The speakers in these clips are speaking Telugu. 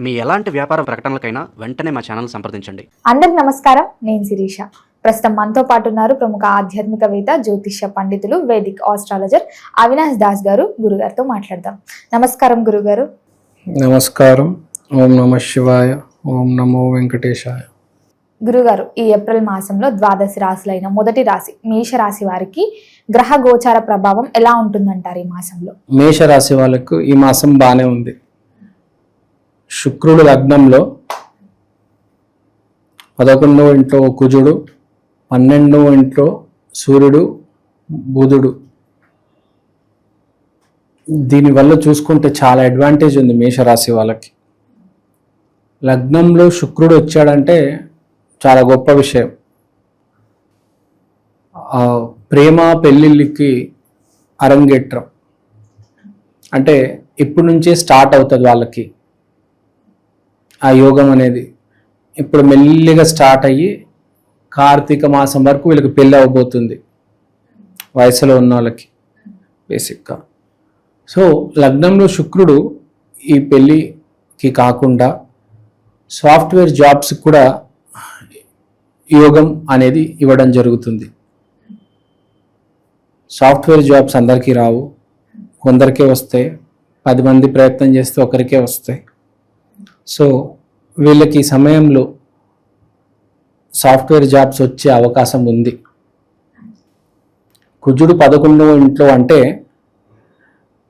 మీ ఎలాంటి వ్యాపార ప్రకటనలకైనా వెంటనే మా ఛానల్ సంప్రదించండి. అందరికి నమస్కారం, నేను శిరీష. ప్రస్తుతం మనతో పాటు ఉన్నారు ప్రముఖ ఆధ్యాత్మికవేత్త, జ్యోతిష్య పండితులు, వేదిక్ ఆస్ట్రాలజర్ అవినాష్ దాస్ గారు. గురుగారితో మాట్లాడదాం. నమస్కారం గురుగారు. నమస్కారం. ఓం నమ శివాయ. ఓం నమో వెంకటేశాయ. గురుగారు, ఈ ఏప్రిల్ మాసంలో ద్వాదశి రాశులైన మొదటి రాశి మేషరాశి వారికి గ్రహ గోచార ప్రభావం ఎలా ఉంటుందంటారు? ఈ మాసంలో మేషరాశి వాళ్ళకు ఈ మాసం బాగానే ఉంది. శుక్రుడు లగ్నంలో 11వ ఇంట్లో కుజుడు, 12వ ఇంట్లో సూర్యుడు, బుధుడు. దీనివల్ల చూసుకుంటే చాలా అడ్వాంటేజ్ ఉంది మేషరాశి వాళ్ళకి. లగ్నంలో శుక్రుడు వచ్చాడంటే చాలా గొప్ప విషయం. ప్రేమ పెళ్ళిళ్ళకి అరంగేట్రం అంటే ఇప్పటి నుంచే స్టార్ట్ అవుతుంది వాళ్ళకి. ఆ యోగం అనేది ఇప్పుడు మెల్లిగా స్టార్ట్ అయ్యి కార్తీక మాసం వరకు వీళ్ళకి పెళ్ళి అవ్వబోతుంది వయసులో ఉన్న వాళ్ళకి బేసిక్గా. సో లగ్నంలో శుక్రుడు ఈ పెళ్ళికి కాకుండా సాఫ్ట్వేర్ జాబ్స్ కూడా యోగం అనేది ఇవ్వడం జరుగుతుంది. సాఫ్ట్వేర్ జాబ్స్ అందరికీ రావు, కొందరికే వస్తాయి. 10 మంది ప్రయత్నం చేస్తే ఒకరికే వస్తాయి. సో వీళ్ళకి ఈ సమయంలో సాఫ్ట్వేర్ జాబ్స్ వచ్చే అవకాశం ఉంది. కుజుడు 11వ ఇంట్లో అంటే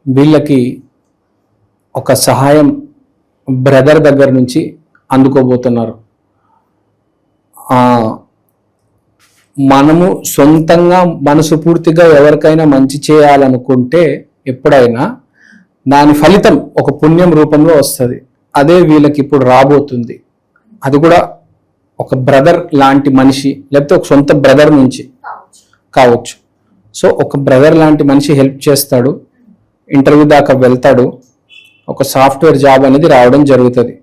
వీళ్ళకి ఒక సహాయం బ్రదర్ దగ్గర నుంచి అందుకోబోతున్నారు. మనము సొంతంగా మనసు పూర్తిగా ఎవరికైనా మంచి చేయాలనుకుంటే ఎప్పుడైనా దాని ఫలితం ఒక పుణ్యం రూపంలో వస్తుంది. అదే వీళ్ళకి ఇప్పుడు రాబోతుంది. అది కూడా ఒక బ్రదర్ లాంటి మనిషి, లేకపోతే ఒక సొంత బ్రదర్ నుంచి కావచ్చు. సో ఒక బ్రదర్ లాంటి మనిషి హెల్ప్ చేస్తాడు, ఇంటర్వ్యూ దాకా వెళ్తాడు, ఒక సాఫ్ట్వేర్ జాబ్ అనేది రావడం జరుగుతుంది.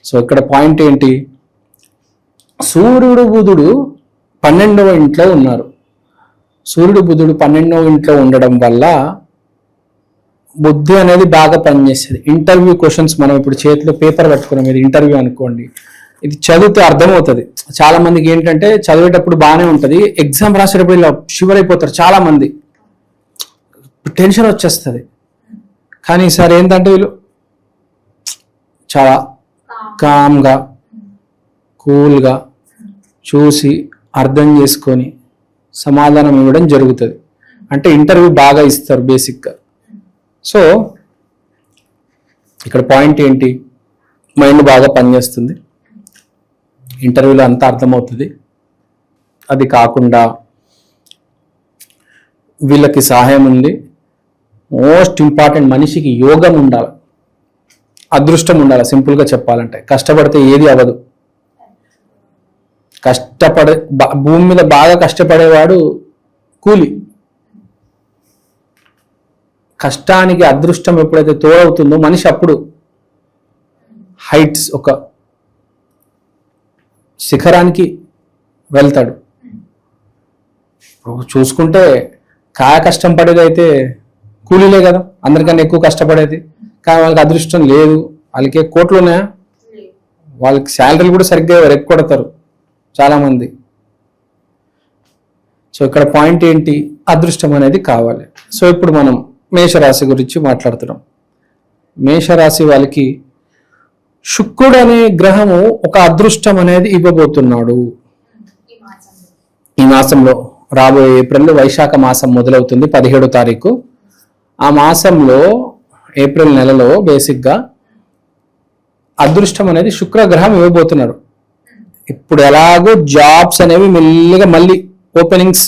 సో ఇక్కడ పాయింట్ ఏంటి? సూర్యుడు బుధుడు 12వ ఇంట్లో ఉన్నారు. సూర్యుడు బుధుడు 12వ ఇంట్లో ఉండడం వల్ల బుద్ధి అనేది బాగా పనిచేస్తుంది. ఇంటర్వ్యూ క్వశ్చన్స్ మనం ఇప్పుడు చేతిలో పేపర్ పట్టుకున్నాం, ఇది ఇంటర్వ్యూ అనుకోండి, ఇది చదివితే అర్థమవుతుంది. చాలా మందికి ఏంటంటే చదివేటప్పుడు బాగానే ఉంటుంది, ఎగ్జామ్ రాసేటప్పుడు ఇలా షివర్ అయిపోతారు చాలా మంది, టెన్షన్ వచ్చేస్తుంది. కానీ ఈసారి ఏంటంటే వీళ్ళు చాలా కామ్గా కూల్గా చూసి అర్థం చేసుకొని సమాధానం ఇవ్వడం జరుగుతుంది. అంటే ఇంటర్వ్యూ బాగా ఇస్తారు బేసిక్గా. సో ఇక్కడ పాయింట్ ఏంటి? మైండ్ బాగా పనిచేస్తుంది, ఇంటర్వ్యూలో అంతా అర్థమవుతుంది. అది కాకుండా వీళ్ళకి సహాయం ఉంది. మోస్ట్ ఇంపార్టెంట్, మనిషికి యోగం ఉండాలి, అదృష్టం ఉండాలి. సింపుల్గా చెప్పాలంటే కష్టపడితే ఏది అవ్వదు. భూమి మీద బాగా కష్టపడేవాడు కూలి. కష్టానికి అదృష్టం ఎప్పుడైతే తోడవుతుందో మనిషి అప్పుడు హైట్స్, ఒక శిఖరానికి వెళ్తాడు. చూసుకుంటే కాయ కష్టం పడేది అయితే కూలీలే కదా అందరికన్నా ఎక్కువ కష్టపడేది. కానీ వాళ్ళకి అదృష్టం లేదు. వాళ్ళకి కోట్లు ఉన్నాయా? వాళ్ళకి శాలరీలు కూడా సరిగ్గా ఎక్కొడతారు చాలామంది. సో ఇక్కడ పాయింట్ ఏంటి? అదృష్టం అనేది కావాలి. సో ఇప్పుడు మనం మేషరాశి గురించి మాట్లాడుతున్నాం. మేషరాశి వాళ్ళకి శుక్రుడు అనే గ్రహము ఒక అదృష్టం అనేది ఇవ్వబోతున్నాడు. ఈ మాసంలో రాబోయే ఏప్రిల్ వైశాఖ మాసం మొదలవుతుంది 17వ తారీఖు. ఆ మాసంలో ఏప్రిల్ నెలలో బేసిక్గా అదృష్టం అనేది శుక్రగ్రహం ఇవ్వబోతున్నారు. ఇప్పుడు ఎలాగో జాబ్స్ అనేవి మెల్లిగా మళ్ళీ ఓపెనింగ్స్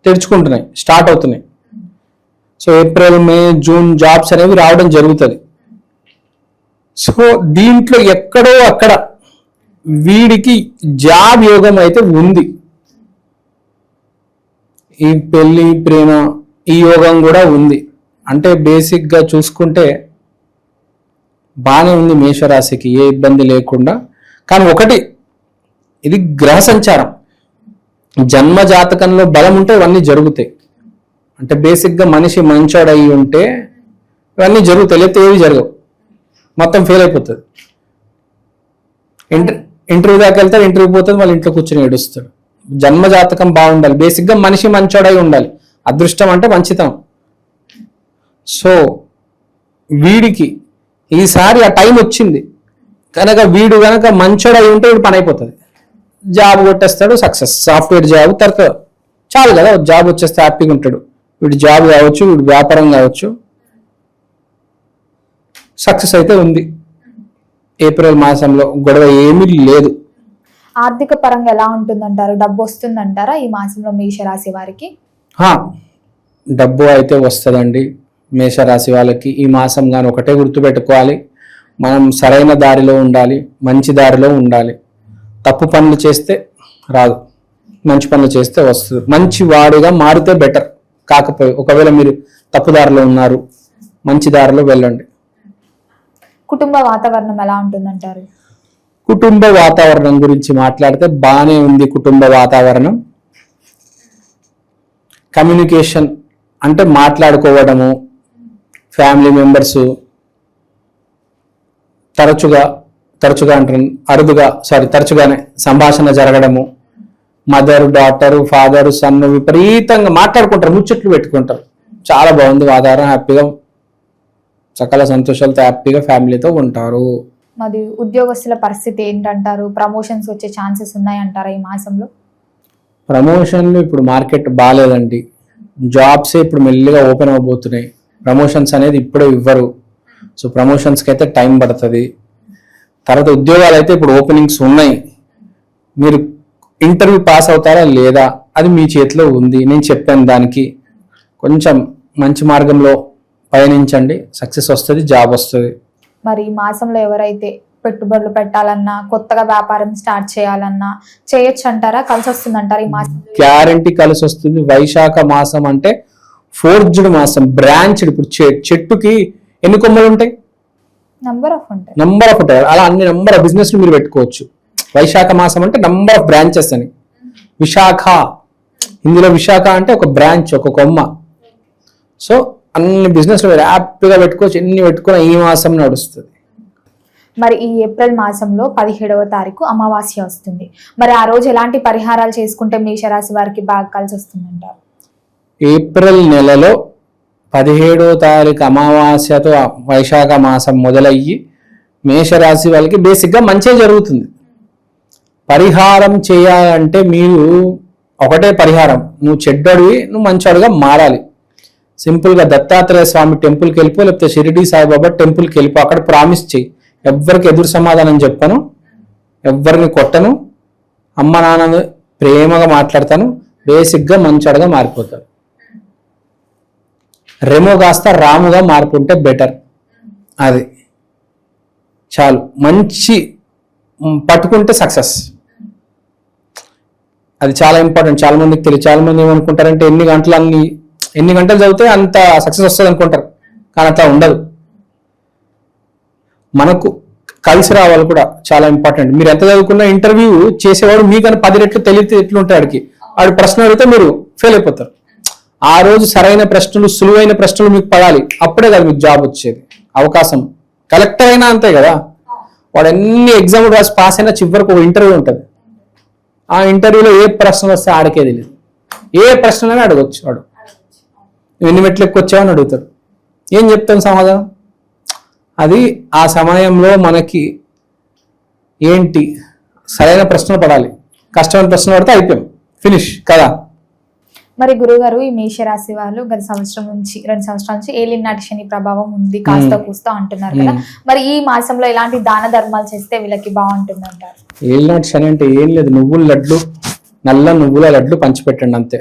తెరుచుకుంటున్నాయి, స్టార్ట్ అవుతున్నాయి. సో ఏప్రిల్, మే, జూన్ జాబ్స్ అనేవి రావడం జరుగుతుంది. సో దీంట్లో ఎక్కడో అక్కడ వీడికి జాబ్ యోగం అయితే ఉంది. ఈ పెళ్లి, ప్రేమ, ఈ యోగం కూడా ఉంది. అంటే బేసిక్గా చూసుకుంటే బాగానే ఉంది మేషరాశికి, ఏ ఇబ్బంది లేకుండా. కానీ ఒకటి, ఇది గ్రహ సంచారం. జన్మ జాతకంలో బలం ఉంటే ఇవన్నీ జరుగుతాయి. అంటే బేసిక్గా మనిషి మంచోడు అయి ఉంటే ఇవన్నీ జరుగుతాయి, లేకపోతే ఏవి జరగవు. మొత్తం ఫెయిల్ అయిపోతుంది. ఇంటర్వ్యూ దాకా వెళ్తాడు, ఇంటర్వ్యూ పోతుంది, మళ్ళీ ఇంట్లో కూర్చొని ఏడుస్తాడు. జన్మ జాతకం బాగుండాలి, బేసిక్గా మనిషి మంచోడై ఉండాలి. అదృష్టం అంటే మంచితనం. సో వీడికి ఈసారి ఆ టైం వచ్చింది కనుక వీడు కనుక మంచోడై ఉంటే వీడు పని అయిపోతుంది. జాబ్ కొట్టేస్తాడు, సక్సెస్. సాఫ్ట్వేర్ జాబ్ తర్వాత చాలు కదా, జాబ్ వచ్చేస్తే హ్యాపీగా ఉంటాడు. వీడు జాబ్ కావచ్చు, వీడు వ్యాపారం కావచ్చు, సక్సెస్ అయితే ఉంది. ఏప్రిల్ మాసంలో గొడవ ఏమీ లేదు. ఆర్థిక పరంగా ఎలా ఉంటుందంటారు? డబ్బు వస్తుందంటారా ఈ మాసంలో మేషరాశి వారికి? డబ్బు అయితే వస్తుందండి మేషరాశి వాళ్ళకి. ఈ మాసం కానీ ఒకటే గుర్తుపెట్టుకోవాలి, మనం సరైన దారిలో ఉండాలి, మంచి దారిలో ఉండాలి. తప్పు పనులు చేస్తే రాదు, మంచి పనులు చేస్తే వస్తుంది. మంచి వాడిగా మారితే బెటర్. కాకపోతే ఒకవేళ మీరు తప్పు దారిలో ఉన్నారు, మంచి దారిలో వెళ్ళండి. కుటుంబ వాతావరణం ఎలా ఉంటుందంటారు? కుటుంబ వాతావరణం గురించి మాట్లాడితే బాగానే ఉంది. కుటుంబ వాతావరణం కమ్యూనికేషన్ అంటే మాట్లాడుకోవడము, ఫ్యామిలీ మెంబర్స్ తరచుగానే సంభాషణ జరగడము. మదర్ డాటర్ ఫాదర్ సన్ విపరీతంగా మాట్లాడుకుంటారు, ముచ్చట్లు పెట్టుకుంటారు. చాలా బాగుంది వాతావరణం. హ్యాపీగా సకల సంతోషాలతో హ్యాపీగా ఫ్యామిలీతో ఉంటారు. మరి ఉద్యోగస్తుల పరిస్థితి ఏంటంటారు? ప్రమోషన్స్ వచ్చే ఛాన్సెస్ ఉన్నాయంటారా ఈ మాసంలో? ప్రమోషన్లు ఇప్పుడు మార్కెట్ బాగాలేదండి. జాబ్సే ఇప్పుడు మెల్లిగా ఓపెన్ అవబోతున్నాయి. ప్రమోషన్స్ అనేది ఇప్పుడే ఇవ్వరు. సో ప్రమోషన్స్కి అయితే టైం పడుతుంది. తర్వాత ఉద్యోగాలు అయితే ఇప్పుడు ఓపెనింగ్స్ ఉన్నాయి. మీరు ఇంటర్వ్యూ పాస్ అవుతారా లేదా అది మీ చేతిలో ఉంది. నేను చెప్పాను దానికి కొంచెం మంచి మార్గంలో పయనించండి, సక్సెస్ వస్తుంది, జాబ్ వస్తుంది. మరి ఈ మాసంలో ఎవరైతే పెట్టుబడులు పెట్టాలన్నా, కొత్తగా వ్యాపారం స్టార్ట్ చేయాలన్నా చేయొచ్చు అంటారా? కలిసి వస్తుంది అంటారా ఈ మాసం? గ్యారంటీ కలిసి వస్తుంది. వైశాఖ మాసం అంటే ఫోర్జ్డ్ మాసం, బ్రాంచ్డ్. ఇప్పుడు చెట్టుకి ఎన్ని కొమ్మలు ఉంటాయి? నంబర్ ఆఫ్ ఉంటాయి. అలా అన్ని నంబర్ ఆఫ్ బిజినెస్ మీరు పెట్టుకోవచ్చు. వైశాఖ మాసం అంటే నంబర్ ఆఫ్ బ్రాంచెస్ అని. విశాఖ, ఇందులో విశాఖ అంటే ఒక బ్రాంచ్, ఒక కొమ్మ. సో అన్ని బిజినెస్ హ్యాపీగా పెట్టుకోవచ్చు. ఎన్ని పెట్టుకున్నా ఈ మాసం నడుస్తుంది. మరి ఈ ఏప్రిల్ మాసంలో 17వ తారీఖు అమావాస్య వస్తుంది. మరి ఆ రోజు ఎలాంటి పరిహారాలు చేసుకుంటే మేషరాశి వారికి బాగా కలిసి వస్తుందంటారు? ఏప్రిల్ నెలలో 17వ తారీఖు అమావాస్యతో వైశాఖ మాసం మొదలయ్యి మేషరాశి వాళ్ళకి బేసిక్గా మంచి జరుగుతుంది. పరిహారం చేయాలంటే మీరు ఒకటే పరిహారం, నువ్వు చెడ్డడివి నువ్వు మంచోడుగా మారాలి. సింపుల్గా దత్తాత్రేయ స్వామి టెంపుల్కి వెళ్ళిపో, లేకపోతే షిరిడి సాయిబాబా టెంపుల్కి వెళ్ళిపో. అక్కడ ప్రామిస్ చేయి, ఎవ్వరికి ఎదురు సమాధానం చెప్పను, ఎవ్వరిని కొట్టను, అమ్మ నాన్న ప్రేమగా మాట్లాడతాను, బేసిక్గా మంచోడుగా మారిపోతారు. రెమో కాస్త రాముగా మార్పుంటే బెటర్. అది చాలు. మంచి పట్టుకుంటే సక్సెస్. అది చాలా ఇంపార్టెంట్. చాలా మందికి తెలియదు. చాలా మంది ఏమనుకుంటారంటే ఎన్ని గంటలు చదివితే అంత సక్సెస్ వస్తుంది అనుకుంటారు, కానీ అట్లా ఉండదు. మనకు కలిసి రావాలి కూడా చాలా ఇంపార్టెంట్. మీరు ఎంత చదువుకున్నా ఇంటర్వ్యూ చేసేవాడు మీకన్నా 10 రెట్లు తెలియతే ఎట్లుంటాయి ఆడికి. ఆడు ప్రశ్న అడిగితే మీరు ఫెయిల్ అయిపోతారు. ఆ రోజు సరైన ప్రశ్నలు, సులువైన ప్రశ్నలు మీకు పడాలి. అప్పుడే కదా మీకు జాబ్ వచ్చేది, అవకాశం. కలెక్టర్ అయినా అంతే కదా, వాడు ఎన్ని ఎగ్జామ్ రాసి పాస్ అయినా చివరికి ఒక ఇంటర్వ్యూ ఉంటుంది. ఆ ఇంటర్వ్యూలో ఏ ప్రశ్న వస్తే ఆడికే తెలియదు. ఏ ప్రశ్నలైనా అడగచ్చు. వాడు నువ్వు ఎన్ని మెట్లు ఎక్కువచ్చావని అడుగుతాడు. ఏం చెప్తాను సమాధానం? అది ఆ సమయంలో మనకి ఏంటి సరైన ప్రశ్నలు పడాలి. కష్టమైన ప్రశ్న పడితే అయిపోయాం, ఫినిష్ కదా. మరి గురుగారు, ఈ మేషరాశి వాళ్ళు గత సంవత్సరం నుంచి 2 సంవత్సరాల నుంచి ఏలినాటి శని ప్రభావం ఉంది, కాస్త కూస్తా అంటున్నారు కదా. మరి ఈ మాసంలో ఎలాంటి దాన ధర్మాలు చేస్తే వీళ్ళకి బాగుంటుంది అంటారు? ఏలినాటి శని అంటే ఏం లేదు, నువ్వుల లడ్లు, నల్ల నువ్వుల లడ్లు పంచిపెట్టండి అంతే.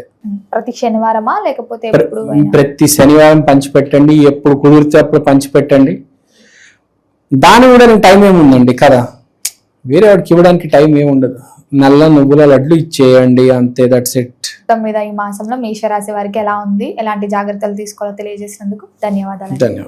ప్రతి శనివారమా లేకపోతే ప్రతి శనివారం పంచిపెట్టండి, ఎప్పుడు కుదిరితే అప్పుడు పంచిపెట్టండి. దాని కూడా టైం ఏముందండి కదా, వేరే వాడికి ఇవ్వడానికి టైం ఏముండదు. నల్ల నువ్వుల లడ్లు ఇచ్చేయండి అంతే, దట్స్ ఇట్. మీద ఈ మాసంలో మేషరాశి వారికి ఎలా ఉంది, ఎలాంటి జాగ్రత్తలు తీసుకోవాలో తెలియజేసినందుకు ధన్యవాదాలు.